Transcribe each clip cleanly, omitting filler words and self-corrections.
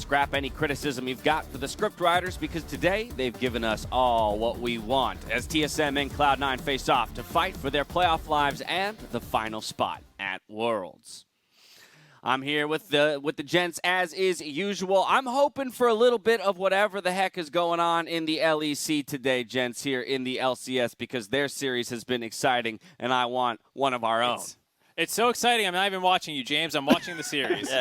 scrap any criticism you've got for the script writers because today they've given us all what we want as TSM and Cloud9 face off to fight for their playoff lives and the final spot at Worlds. I'm here with the gents as is usual. I'm hoping for a little bit of whatever the heck is going on in the LEC today, gents, here in the LCS because their series has been exciting and I want one of our own. It's so exciting. I'm not even watching you, James. I'm watching the series.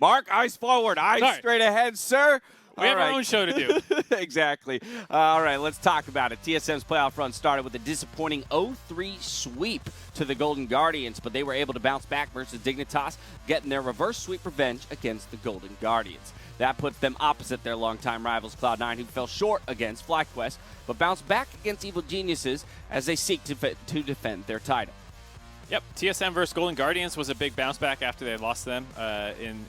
Mark, eyes forward, eyes straight ahead, sir. We have our own show to do. Exactly. All right, let's talk about it. TSM's playoff run started with a disappointing 0-3 sweep to the Golden Guardians, but they were able to bounce back versus Dignitas, getting their reverse sweep revenge against the Golden Guardians. That puts them opposite their longtime rivals Cloud9, who fell short against FlyQuest, but bounced back against Evil Geniuses as they seek to defend their title. Yep, TSM versus Golden Guardians was a big bounce back after they lost them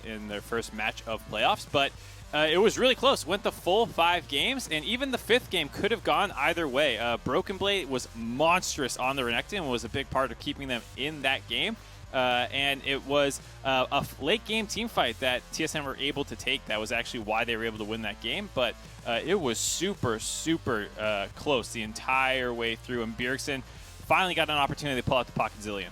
in their first match of playoffs, but it was really close. Went the full 5 games, and even the 5th game could have gone either way. Broken Blade was monstrous on the Renekton and was a big part of keeping them in that game. And it was a late-game team fight that TSM were able to take. That was actually why they were able to win that game. But it was super, super close the entire way through. And Bjergsen finally got an opportunity to pull out the Pocket Zillion.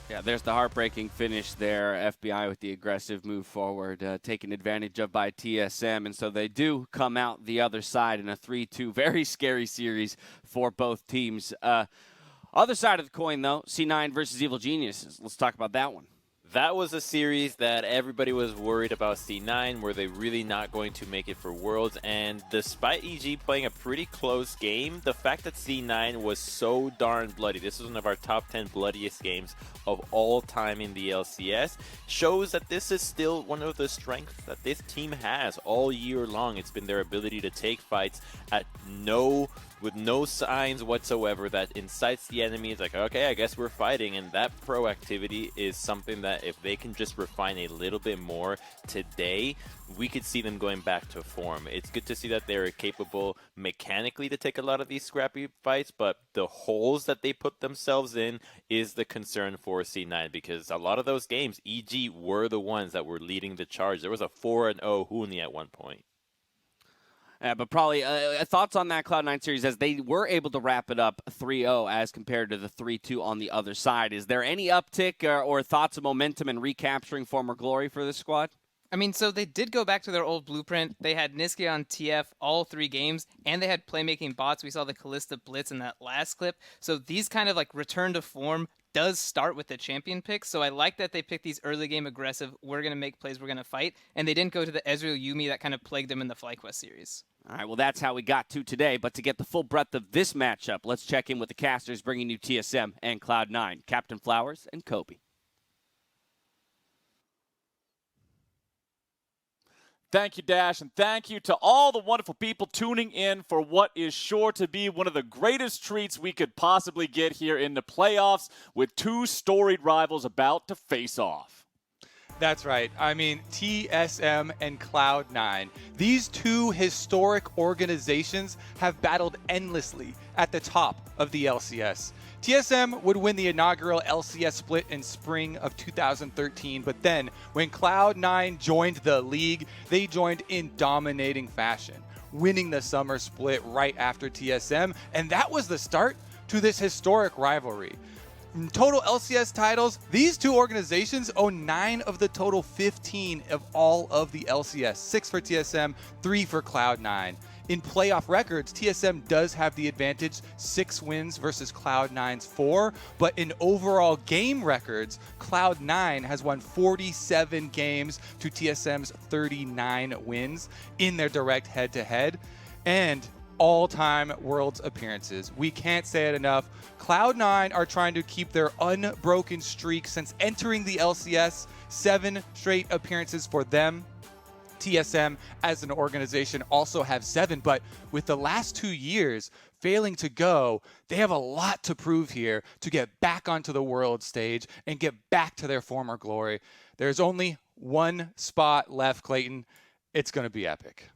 Yeah, there's the heartbreaking finish there. FBI with the aggressive move forward, taken advantage of by TSM. And so they do come out the other side in a 3-2. Very scary series for both teams. Other side of the coin, though, C9 versus Evil Geniuses. Let's talk about that one. That was a series that everybody was worried about C9. Were they really not going to make it for Worlds? And despite EG playing a pretty close game, the fact that C9 was so darn bloody, this was one of our top 10 bloodiest games of all time in the LCS, shows that this is still one of the strengths that this team has all year long. It's been their ability to take fights with no signs whatsoever that incites the enemy. It's like, okay, I guess we're fighting, and that proactivity is something that if they can just refine a little bit more today, we could see them going back to form. It's good to see that they're capable mechanically to take a lot of these scrappy fights, but the holes that they put themselves in is the concern for C9, because a lot of those games, EG were the ones that were leading the charge. There was a 4-0 Huni at one point. But probably thoughts on that Cloud9 series as they were able to wrap it up 3-0 as compared to the 3-2 on the other side. Is there any uptick or thoughts of momentum in recapturing former glory for this squad? I mean, so they did go back to their old blueprint. They had Niski on TF all 3 games, and they had playmaking bots. We saw the Kalista Blitz in that last clip. So these kind of like return to form does start with the champion pick. So I like that they picked these early game aggressive, we're going to make plays, we're going to fight. And they didn't go to the Ezreal Yuumi that kind of plagued them in the FlyQuest series. All right, well, that's how we got to today. But to get the full breadth of this matchup, let's check in with the casters bringing you TSM and Cloud9, Captain Flowers and Kobe. Thank you, Dash, and thank you to all the wonderful people tuning in for what is sure to be one of the greatest treats we could possibly get here in the playoffs with 2 storied rivals about to face off. That's right. I mean, TSM and Cloud9. These 2 historic organizations have battled endlessly at the top of the LCS. TSM would win the inaugural LCS split in spring of 2013, but then when Cloud9 joined the league, they joined in dominating fashion, winning the summer split right after TSM, and that was the start to this historic rivalry. In total LCS titles, these 2 organizations own 9 of the total 15 of all of the LCS, 6 for TSM, 3 for Cloud9. In playoff records, TSM does have the advantage, 6 wins versus Cloud9's 4, but in overall game records, Cloud9 has won 47 games to TSM's 39 wins in their direct head-to-head, and all-time Worlds appearances. We can't say it enough. Cloud9 are trying to keep their unbroken streak since entering the LCS, 7 straight appearances for them. TSM as an organization also have 7, but with the last 2 years failing to go, they have a lot to prove here to get back onto the world stage and get back to their former glory. There's only one spot left, Clayton. It's going to be epic.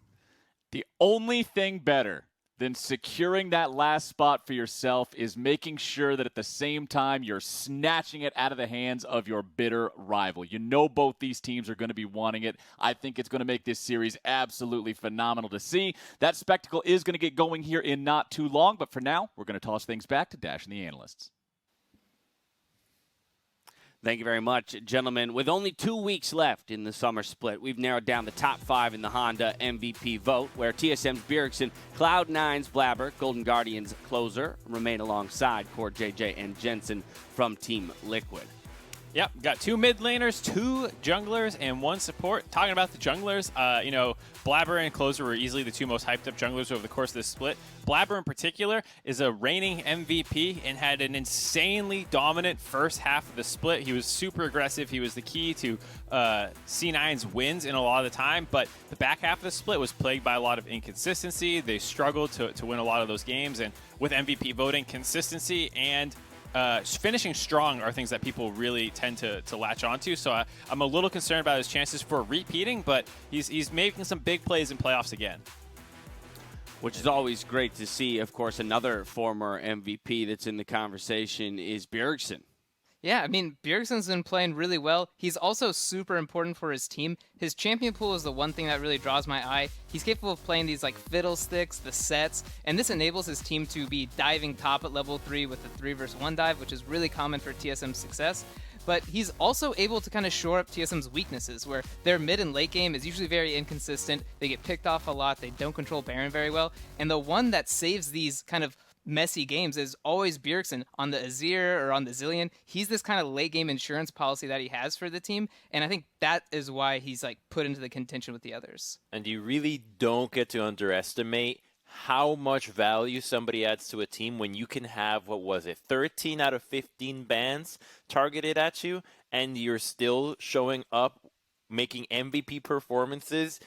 The only thing better then securing that last spot for yourself is making sure that at the same time you're snatching it out of the hands of your bitter rival. You know both these teams are going to be wanting it. I think it's going to make this series absolutely phenomenal to see. That spectacle is going to get going here in not too long, but for now, we're going to toss things back to Dash and the analysts. Thank you very much, gentlemen. With only 2 weeks left in the summer split, we've narrowed down the top 5 in the Honda MVP vote, where TSM's Bjergsen, Cloud9's Blabber, Golden Guardians' Closer remain alongside Core JJ and Jensen from Team Liquid. Yep, got 2 mid laners, 2 junglers, and 1 support. Talking about the junglers, Blabber and Closer were easily the 2 most hyped up junglers over the course of this split. Blabber in particular is a reigning MVP and had an insanely dominant first half of the split. He was super aggressive. He was the key to C9's wins in a lot of the time, but the back half of the split was plagued by a lot of inconsistency. They struggled to win a lot of those games, and with MVP voting, consistency and finishing strong are things that people really tend to latch onto. So I'm a little concerned about his chances for repeating, but he's making some big plays in playoffs again. Which is always great to see. Of course, another former MVP that's in the conversation is Bjergsen. Yeah, I mean, Bjergsen's been playing really well. He's also super important for his team. His champion pool is the one thing that really draws my eye. He's capable of playing these like fiddlesticks, the sets, and this enables his team to be diving top at level 3 with the 3 versus 1 dive, which is really common for TSM's success. But he's also able to kind of shore up TSM's weaknesses, where their mid and late game is usually very inconsistent. They get picked off a lot. They don't control Baron very well. And the one that saves these kind of messy games is always Bjergsen on the Azir or on the Zillion. He's this kind of late game insurance policy that he has for the team, and I think that is why he's like put into the contention with the others. And you really don't get to underestimate how much value somebody adds to a team when you can have, 13 out of 15 bans targeted at you, and you're still showing up making MVP performances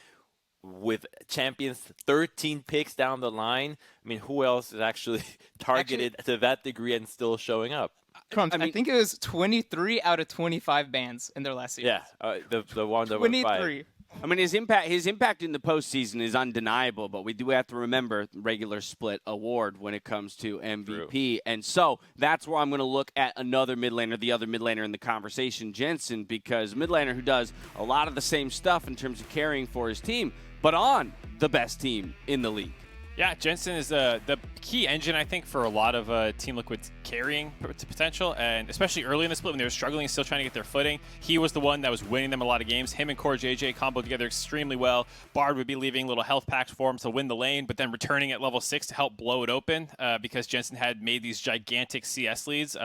with champions 13 picks down the line. I mean, who else is actually targeted to that degree and still showing up? Crumbs, I think it was 23 out of 25 bans in their last series. Yeah, the one that 23. I mean, his impact in the postseason is undeniable, but we do have to remember the regular split award when it comes to MVP. True. And so that's where I'm going to look at another mid laner, the other mid laner in the conversation, Jensen, because mid laner who does a lot of the same stuff in terms of carrying for his team, but on the best team in the league. Yeah, Jensen is the key engine, I think, for a lot of Team Liquid's carrying potential, and especially early in the split when they were struggling, still trying to get their footing. He was the one that was winning them a lot of games. Him and Core JJ comboed together extremely well. Bard would be leaving little health packs for him to win the lane, but then returning at level 6 to help blow it open because Jensen had made these gigantic CS leads.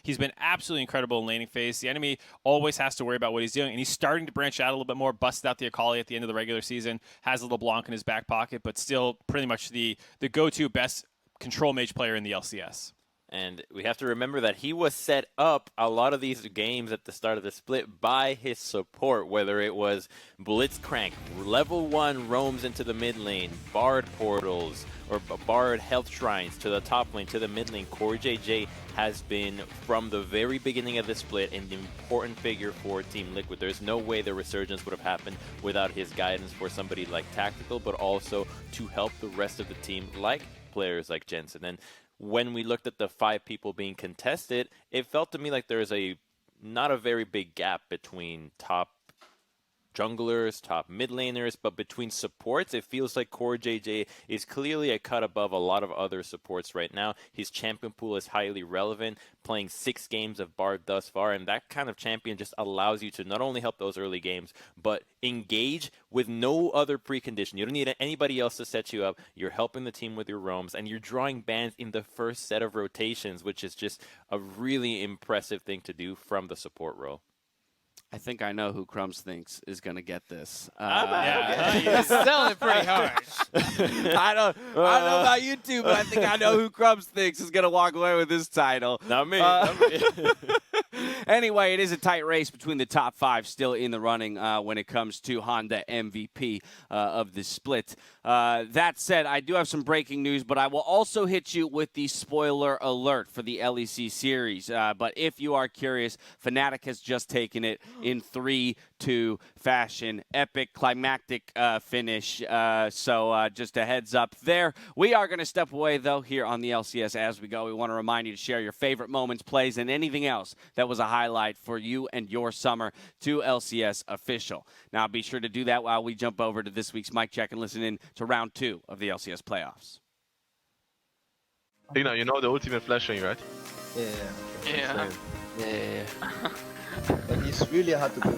He's been absolutely incredible in laning phase. The enemy always has to worry about what he's doing, and he's starting to branch out a little bit more, busted out the Akali at the end of the regular season, has a little Blanc in his back pocket, but still pretty much the go-to best control mage player in the LCS. And we have to remember that he was set up a lot of these games at the start of the split by his support, whether it was Blitzcrank, level 1 roams into the mid lane, Bard portals, or Bard health shrines to the top lane, to the mid lane. Core JJ has been, from the very beginning of the split, an important figure for Team Liquid. There's no way the resurgence would have happened without his guidance for somebody like Tactical, but also to help the rest of the team, like players like Jensen. And when we looked at the 5 people being contested, it felt to me like there's not a very big gap between top junglers, top mid laners, but between supports, it feels like Core JJ is clearly a cut above a lot of other supports right now. His champion pool is highly relevant, playing 6 games of Bard thus far, and that kind of champion just allows you to not only help those early games, but engage with no other precondition. You don't need anybody else to set you up. You're helping the team with your roams, and you're drawing bans in the first set of rotations, which is just a really impressive thing to do from the support role. I think I know who Crumbs thinks is going to get this. He's selling it pretty hard. I don't know about you two, but I think I know who Crumbs thinks is going to walk away with this title. Not me. Not me. Anyway, it is a tight race between the top 5 still in the running when it comes to Honda MVP of the split. That said, I do have some breaking news, but I will also hit you with the spoiler alert for the LEC series. But if you are curious, Fnatic has just taken it in 3, 2 fashion. Epic, climactic finish. So just a heads up there. We are going to step away, though, here on the LCS as we go. We want to remind you to share your favorite moments, plays, and anything else that was a highlight for you and your summer to LCS Official. Now, be sure to do that while we jump over to this week's mic check and listen in to round 2 of the LCS playoffs. Tina, you know the ultimate flashing, right? Yeah. But it's really hard to do.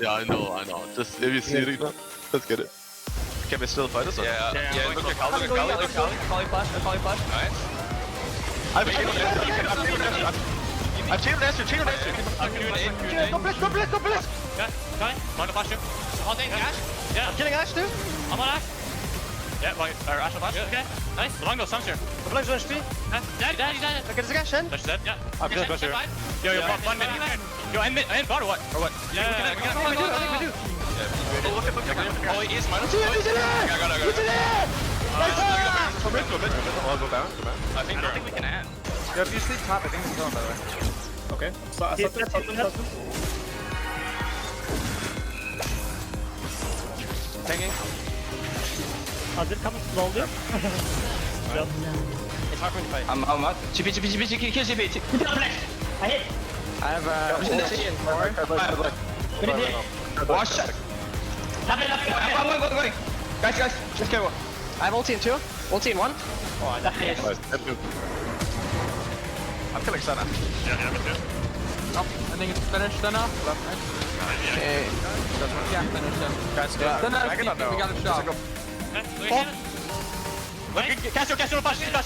Yeah, I know. Just if you see it, let's get it. Can we still fight us? Or? Yeah, look at Kali flash. Nice. I've chained Astro. I'm doing it. Go blitz! Going to flash you. All day, Ash? Yeah. I'm killing Ash too. I'm on Ash. Yeah, Ash on flash. Okay, nice. The long goes some here. The flash on HP. Dead. Okay, this guy Shen. That's dead, yeah. I'm just here. Yo, 1 minute. Yo, end bot or what? Yeah, we got I think we do. Oh, he is minus. I got it. Go down. I don't think we can end. Yeah, if you sleep top, I think it's going, by the way. Okay. Hanging. It's hard for me to fight. I'm out. GP, kill GP. I have Wash shot. I'm going. Guys, let's go. I have ulti in 2. Ulti in 1. Oh, that's it. I'm killing Sana. Yeah, me too. I think it's finished enough. Okay. Yeah, finished him. Guys, We got a shot. Cast your flash in. Yeah,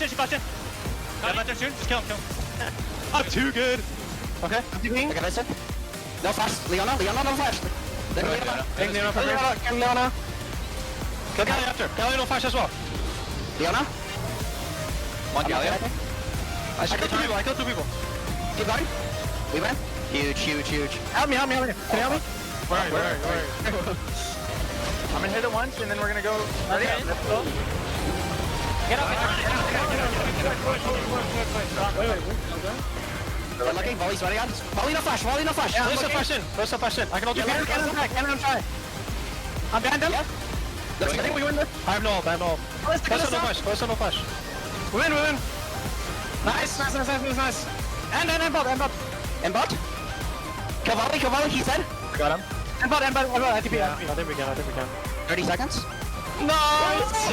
soon. Just kill him. I'm too good. Okay. I got it. No flash. Leona, no flash. Then Leona. Kill Leona. Kill Galio after. Galio no flash as well. Leona. One Galio. I killed 2 people. Keep going. We win. Huge. Help me. Can you help me? Where are you? I'm gonna hit it once, and then we're gonna go. Ready? Let's go. Get up. We're looking. Volley's ready on. Volley no flash. Yeah, First flash in. I can hold you. Cannon try. I'm behind them. Yeah. I think we win this. I have no ult. First no flash. We win. Nice. And bot. Kill he said. Got him. And bot. I think we can. 30 seconds. Nice!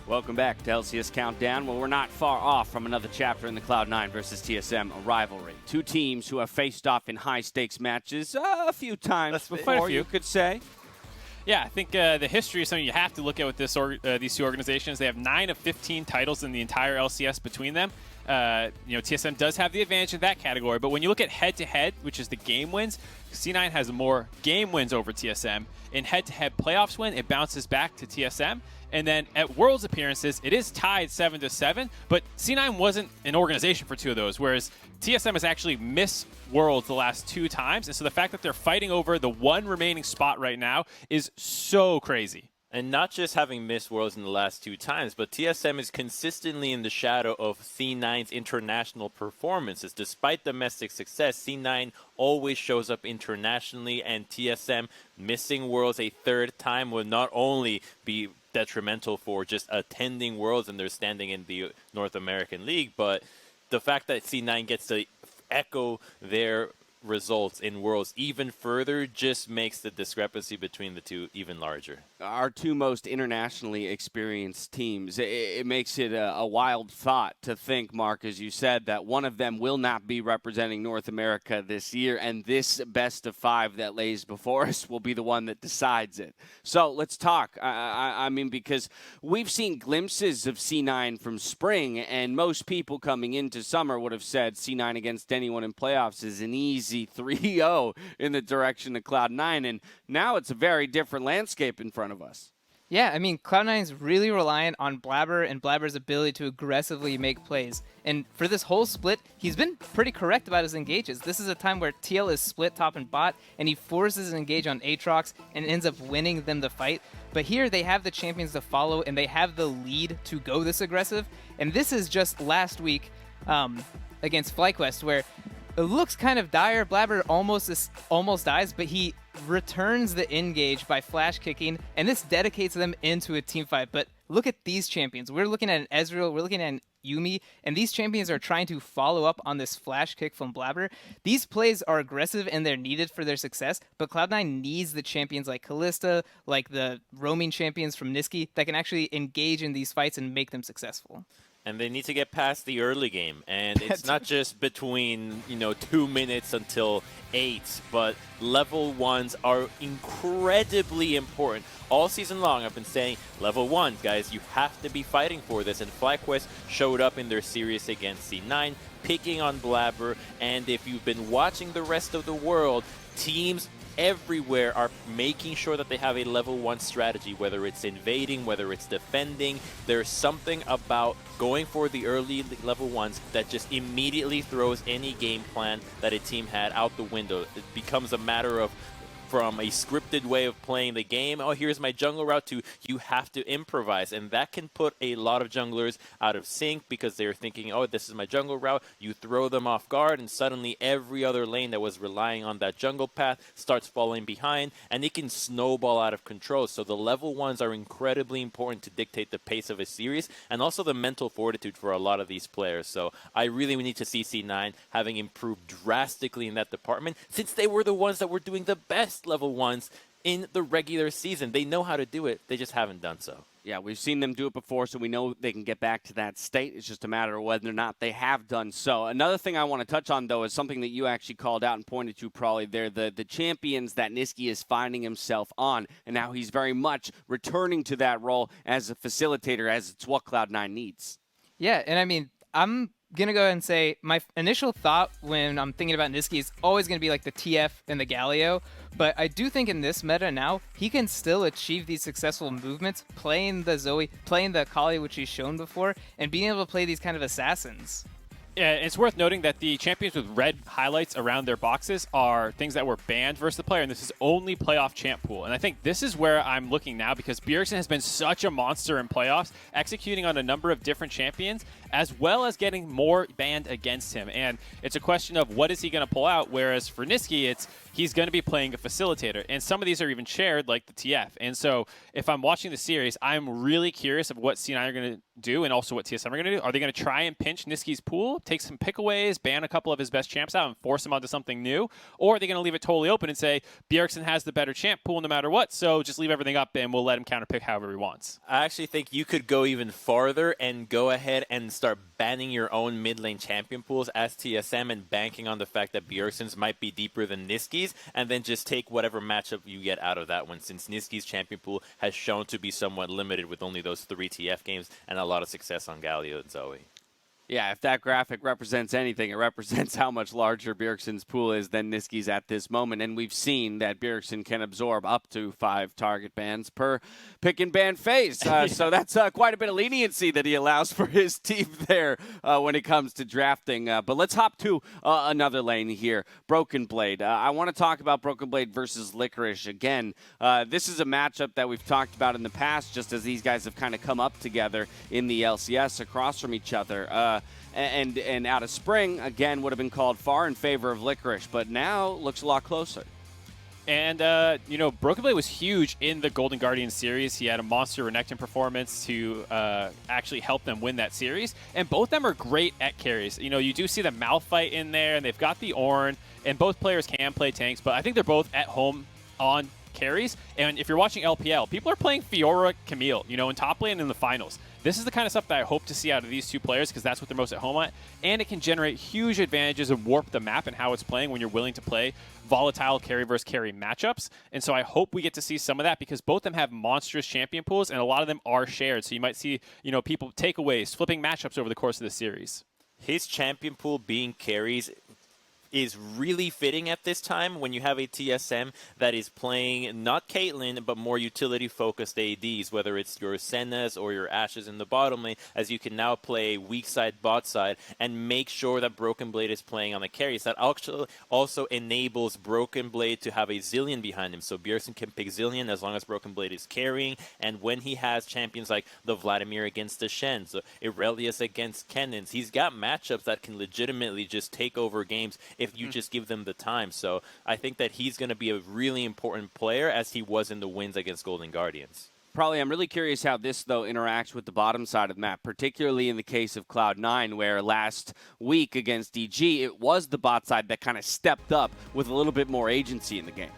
Welcome back to LCS Countdown. Well, we're not far off from another chapter in the Cloud9 versus TSM rivalry. 2 teams who have faced off in high-stakes matches a few times before, you could say. Yeah, I think the history is something you have to look at with these 2 organizations. They have 9 of 15 titles in the entire LCS between them. TSM does have the advantage in that category, but when you look at head-to-head, which is the game wins, C9 has more game wins over TSM. In head-to-head playoffs win, it bounces back to TSM. And then at Worlds appearances, it is tied 7-7, but C9 wasn't an organization for 2 of those, whereas TSM has actually missed Worlds the last 2 times. And so the fact that they're fighting over the 1 remaining spot right now is so crazy. And not just having missed Worlds in the last 2 times, but TSM is consistently in the shadow of C9's international performances. Despite domestic success, C9 always shows up internationally, and TSM missing Worlds a 3rd time will not only be detrimental for just attending Worlds and their standing in the North American League, but the fact that C9 gets to echo their results in Worlds even further just makes the discrepancy between the 2 even larger. Our 2 most internationally experienced teams, it makes it a wild thought to think, Mark, as you said, that one of them will not be representing North America this year, and this best of 5 that lays before us will be the one that decides it. So let's talk. I mean, because we've seen glimpses of C9 from spring, and most people coming into summer would have said C9 against anyone in playoffs is an easy 3-0 in the direction of Cloud9, and now it's a very different landscape in front of us. Yeah, I mean, Cloud9 is really reliant on Blabber and Blabber's ability to aggressively make plays. And for this whole split, he's been pretty correct about his engages. This is a time where TL is split top and bot, and he forces an engage on Aatrox and ends up winning them the fight. But here they have the champions to follow, and they have the lead to go this aggressive. And this is just last week. against FlyQuest, where it looks kind of dire. Blabber almost dies, but he returns the engage by flash kicking, and this dedicates them into a team fight. But look at these champions. We're looking at an Ezreal, we're looking at an Yumi, and these champions are trying to follow up on this flash kick from Blabber. These plays are aggressive and they're needed for their success, but Cloud9 needs the champions like Kalista, like the roaming champions from Niski that can actually engage in these fights and make them successful. And they need to get past the early game. And it's not just between, 2 minutes until 8, but level 1s are incredibly important. All season long, I've been saying, level 1, guys, you have to be fighting for this. And FlyQuest showed up in their series against C9, picking on Blabber. And if you've been watching the rest of the world, teams everywhere are making sure that they have a level 1 strategy, whether it's invading, whether it's defending. There's something about going for the early level 1s that just immediately throws any game plan that a team had out the window. It becomes a matter of, from a scripted way of playing the game, oh, here's my jungle route, to you have to improvise. And that can put a lot of junglers out of sync because they're thinking, oh, this is my jungle route. You throw them off guard, and suddenly every other lane that was relying on that jungle path starts falling behind, and it can snowball out of control. So the level 1s are incredibly important to dictate the pace of a series, and also the mental fortitude for a lot of these players. So I really need to see C9 having improved drastically in that department, since they were the ones that were doing the best level 1s in the regular season. They know how to do it. They just haven't done so. Yeah, we've seen them do it before, so we know they can get back to that state. It's just a matter of whether or not they have done so. Another thing I want to touch on, though, is something that you actually called out and pointed to probably there, the champions that Niski is finding himself on, and now he's very much returning to that role as a facilitator, as it's what Cloud9 needs. Yeah, and I mean, I'm going to go ahead and say my initial thought when I'm thinking about Niski is always going to be like the TF and the Galio, but I do think in this meta now, he can still achieve these successful movements playing the Zoe, playing the Akali, which he's shown before, and being able to play these kind of assassins. Yeah, it's worth noting that the champions with red highlights around their boxes are things that were banned versus the player, and this is only playoff champ pool. And I think this is where I'm looking now, because Bjergsen has been such a monster in playoffs, executing on a number of different champions, as well as getting more banned against him. And it's a question of what is he going to pull out, whereas for Niski, he's going to be playing a facilitator. And some of these are even shared, like the TF. And so if I'm watching the series, I'm really curious of what C9 are going to do, and also what TSM are going to do. Are they going to try and pinch Niski's pool, take some pickaways, ban a couple of his best champs out, and force him onto something new? Or are they going to leave it totally open and say, Bjergsen has the better champ pool no matter what, so just leave everything up and we'll let him counterpick however he wants? I actually think you could go even farther and go ahead and start banning your own mid lane champion pools as TSM, and banking on the fact that Bjergsen's might be deeper than Niski's, and then just take whatever matchup you get out of that one, since Niski's champion pool has shown to be somewhat limited with only those 3 TF games and a lot of success on Galio and Zoe. Yeah, if that graphic represents anything, it represents how much larger Bjergsen's pool is than Niski's at this moment. And we've seen that Bjergsen can absorb up to 5 target bans per pick and ban phase. So that's quite a bit of leniency that he allows for his team there when it comes to drafting. But let's hop to another lane here, Broken Blade. I want to talk about Broken Blade versus Licorice again. This is a matchup that we've talked about in the past, just as these guys have kind of come up together in the LCS across from each other. And out of spring, again, would have been called far in favor of Licorice, but now looks a lot closer. And, Broken Blade was huge in the Golden Guardian series. He had a monster Renekton performance to actually help them win that series. And both of them are great at carries. You do see the Malphite in there, and they've got the Ornn, and both players can play tanks, but I think they're both at home on carries. And if you're watching LPL, people are playing Fiora Camille, in top lane in the finals. This is the kind of stuff that I hope to see out of these two players, because that's what they're most at home at. And it can generate huge advantages and warp the map and how it's playing when you're willing to play volatile carry versus carry matchups. And so I hope we get to see some of that, because both of them have monstrous champion pools, and a lot of them are shared. So you might see, people takeaways, flipping matchups over the course of the series. His champion pool being carries is really fitting at this time when you have a TSM that is playing not Caitlyn, but more utility-focused ADs, whether it's your Sennas or your Ashes in the bottom lane, as you can now play weak side, bot side, and make sure that Broken Blade is playing on the carries. That actually also enables Broken Blade to have a Zillion behind him. So Bjergsen can pick Zillion as long as Broken Blade is carrying, and when he has champions like the Vladimir against the Shen, so Aurelius against Cannons, he's got matchups that can legitimately just take over games if you just give them the time. So I think that he's going to be a really important player as he was in the wins against Golden Guardians. Probably, I'm really curious how this, though, interacts with the bottom side of the map, particularly in the case of Cloud9, where last week against DG, it was the bot side that kind of stepped up with a little bit more agency in the game.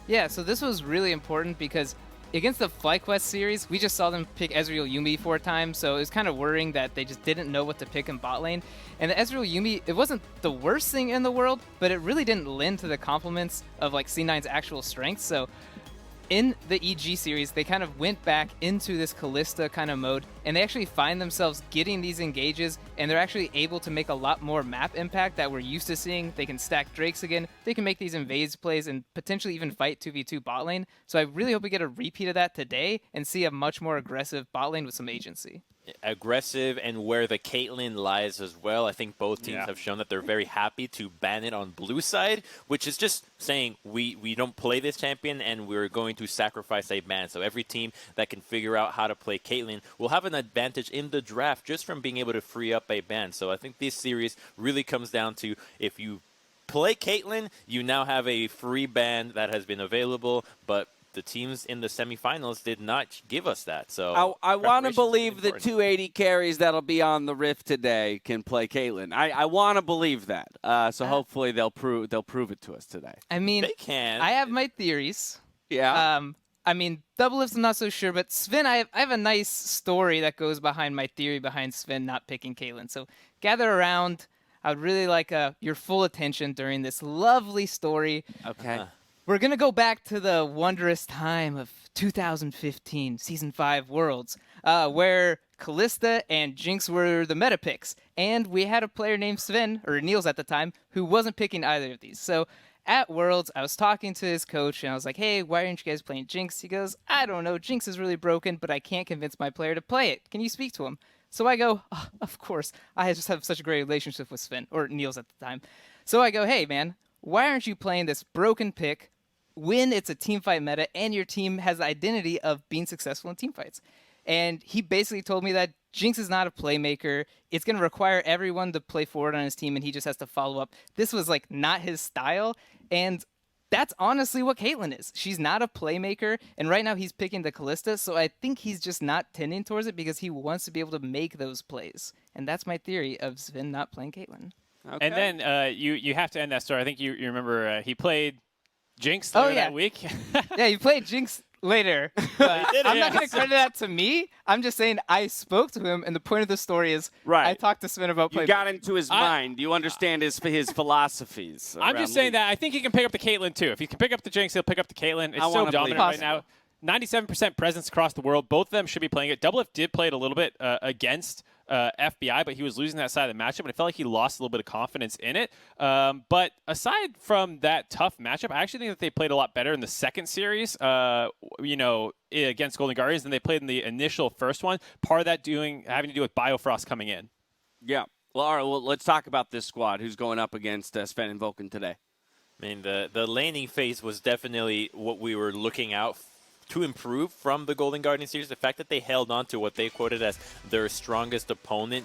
Yeah, so this was really important because against the FlyQuest series, we just saw them pick Ezreal Yuumi 4 times, so it was kind of worrying that they just didn't know what to pick in bot lane. And the Ezreal Yuumi, it wasn't the worst thing in the world, but it really didn't lend to the compliments of like C9's actual strengths. So in the EG series, they kind of went back into this Kalista kind of mode, and they actually find themselves getting these engages, and they're actually able to make a lot more map impact that we're used to seeing. They can stack Drakes again, they can make these invades plays, and potentially even fight 2v2 bot lane. So I really hope we get a repeat of that today and see a much more aggressive bot lane with some agency. Aggressive, and where the Caitlyn lies as well. I think both teams have shown that they're very happy to ban it on blue side, which is just saying we don't play this champion and we're going to sacrifice a ban. So every team that can figure out how to play Caitlyn will have an advantage in the draft just from being able to free up a ban. So I think this series really comes down to if you play Caitlyn, you now have a free ban that has been available, but the teams in the semifinals did not give us that. So I want to believe the 280 carries that'll be on the Rift today can play Caitlyn. I want to believe that. So hopefully they'll prove it to us today. I mean, they can. I have my theories. Yeah. I mean, Double Lift's I'm not so sure, but Sven, I have a nice story that goes behind my theory behind Sven not picking Caitlyn. So gather around. I would really like your full attention during this lovely story. Okay. We're going to go back to the wondrous time of 2015 Season 5 Worlds, where Kalista and Jinx were the meta picks. And we had a player named Sven, or Niels at the time, who wasn't picking either of these. So at Worlds, I was talking to his coach, and I was like, hey, why aren't you guys playing Jinx? He goes, I don't know, Jinx is really broken, but I can't convince my player to play it. Can you speak to him? So I go, oh, of course. I just have such a great relationship with Sven, or Niels at the time. So I go, hey, man, why aren't you playing this broken pick when it's a teamfight meta and your team has the identity of being successful in teamfights? And he basically told me that Jinx is not a playmaker. It's going to require everyone to play forward on his team, and he just has to follow up. This was like not his style, and that's honestly what Caitlyn is. She's not a playmaker, and right now he's picking the Kalista, so I think he's just not tending towards it because he wants to be able to make those plays. And that's my theory of Sven not playing Caitlyn. Okay. And then you have to end that story. I think you remember he played Jinx that week. Yeah, you played Jinx later. I'm not going to credit that to me. I'm just saying I spoke to him, and the point of the story is I talked to Sven about playing. You got into his mind. You understand his philosophies. I'm just saying that I think he can pick up the Caitlyn, too. If he can pick up the Jinx, he'll pick up the Caitlyn. It's so dominant right now. 97% presence across the world. Both of them should be playing it. Double F did play it a little bit against FBI, but he was losing that side of the matchup, and I felt like he lost a little bit of confidence in it. But aside from that tough matchup, I actually think that they played a lot better in the second series, against Golden Guardians than they played in the initial first one. Part of that having to do with Biofrost coming in. Yeah. Well, all right, let's talk about this squad. Who's going up against Sven and Vulcan today? I mean, the laning phase was definitely what we were looking out to improve from the Golden Guardian series. The fact that they held on to what they quoted as their strongest opponent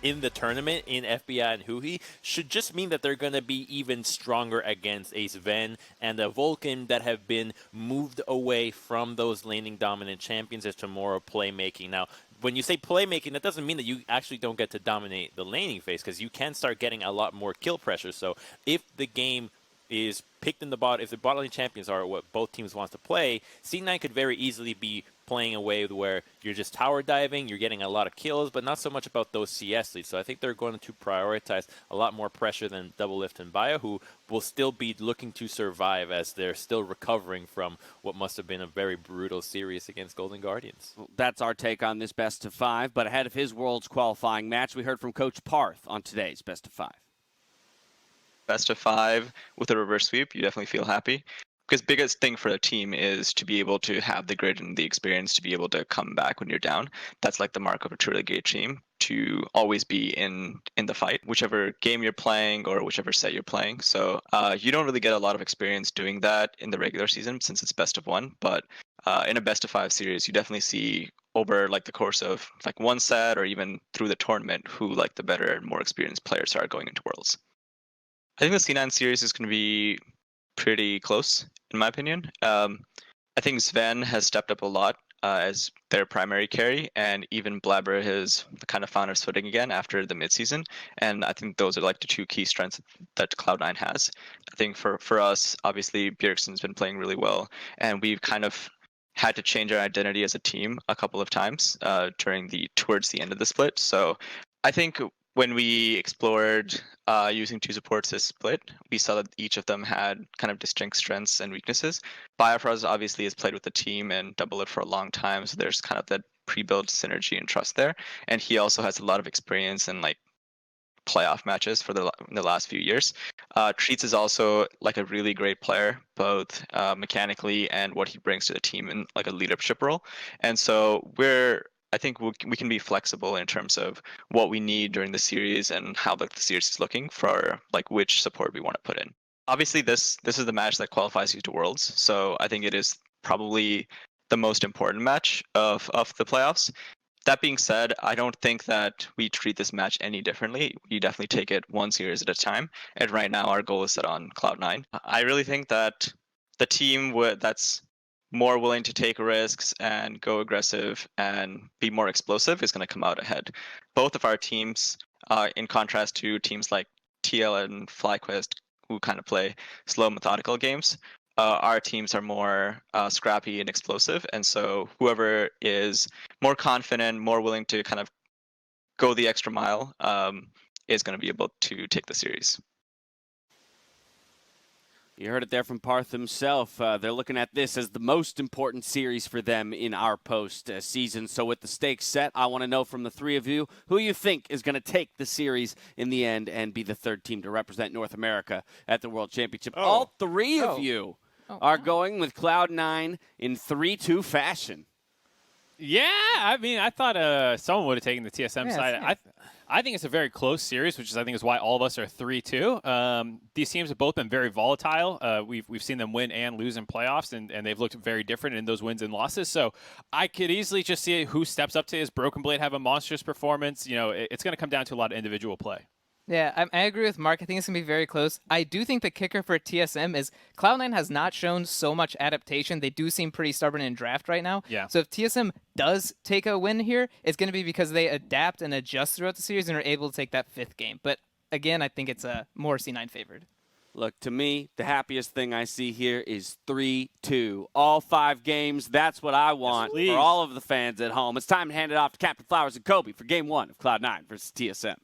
in the tournament in FBI and Huhi should just mean that they're going to be even stronger against a Sven and a Vulcan that have been moved away from those laning dominant champions as to more playmaking. Now, when you say playmaking, that doesn't mean that you actually don't get to dominate the laning phase, because you can start getting a lot more kill pressure. So if the game is picked in the bot, if the bot lane champions are what both teams want to play, C9 could very easily be playing a way where you're just tower diving, you're getting a lot of kills, but not so much about those CS leads. So I think they're going to prioritize a lot more pressure than Double Lift and Bio, who will still be looking to survive as they're still recovering from what must have been a very brutal series against Golden Guardians. That's our take on this best of 5, but ahead of his Worlds qualifying match, we heard from Coach Parth on today's best of 5. best of 5 with a reverse sweep, you definitely feel happy. Because biggest thing for a team is to be able to have the grit and the experience to be able to come back when you're down. That's like the mark of a truly great team, to always be in the fight, whichever game you're playing or whichever set you're playing. So you don't really get a lot of experience doing that in the regular season since it's best of 1. But in a best of 5 series, you definitely see over like the course of like one set or even through the tournament who like the better and more experienced players are going into Worlds. I think the C9 series is going to be pretty close, in my opinion. I think Sven has stepped up a lot as their primary carry, and even Blabber has kind of found his footing again after the midseason. And I think those are like the 2 key strengths that Cloud9 has. I think for us, obviously, Bjergsen's been playing really well, and we've kind of had to change our identity as a team a couple of times towards the end of the split. So I think when we explored using 2 supports this split, we saw that each of them had kind of distinct strengths and weaknesses. Biafrost obviously has played with the team and Double It for a long time, so there's kind of that pre-built synergy and trust there. And he also has a lot of experience in like playoff matches for the last few years. Treats is also like a really great player, both mechanically and what he brings to the team in like a leadership role. And so I think we can be flexible in terms of what we need during the series and how the series is looking for like which support we want to put in. Obviously, this is the match that qualifies you to Worlds, so I think it is probably the most important match of the playoffs. That being said, I don't think that we treat this match any differently. We definitely take it one series at a time, and right now our goal is set on Cloud9. I really think that the team that's more willing to take risks and go aggressive and be more explosive is going to come out ahead. Both of our teams, in contrast to teams like TL and FlyQuest, who kind of play slow, methodical games, our teams are more scrappy and explosive. And so whoever is more confident, more willing to kind of go the extra mile is going to be able to take the series. You heard it there from Parth himself. They're looking at this as the most important series for them in our post-season. So with the stakes set, I want to know from the 3 of you who you think is going to take the series in the end and be the 3rd team to represent North America at the World Championship. All 3 of you are going with Cloud9 in 3-2 fashion. Yeah, I mean, I thought someone would have taken the TSM side. Yeah. I think it's a very close series, which is I think is why all of us are 3-2. These teams have both been very volatile. We've seen them win and lose in playoffs, and they've looked very different in those wins and losses. So I could easily just see who steps up to his Broken Blade have a monstrous performance. You know, it's going to come down to a lot of individual play. Yeah, I agree with Mark. I think it's going to be very close. I do think the kicker for TSM is Cloud9 has not shown so much adaptation. They do seem pretty stubborn in draft right now. Yeah. So if TSM does take a win here, it's going to be because they adapt and adjust throughout the series and are able to take that 5th game. But again, I think it's more C9 favored. Look, to me, the happiest thing I see here is 3-2. All 5 games, that's what I want for all of the fans at home. It's time to hand it off to Captain Flowers and Kobe for Game 1 of Cloud9 versus TSM.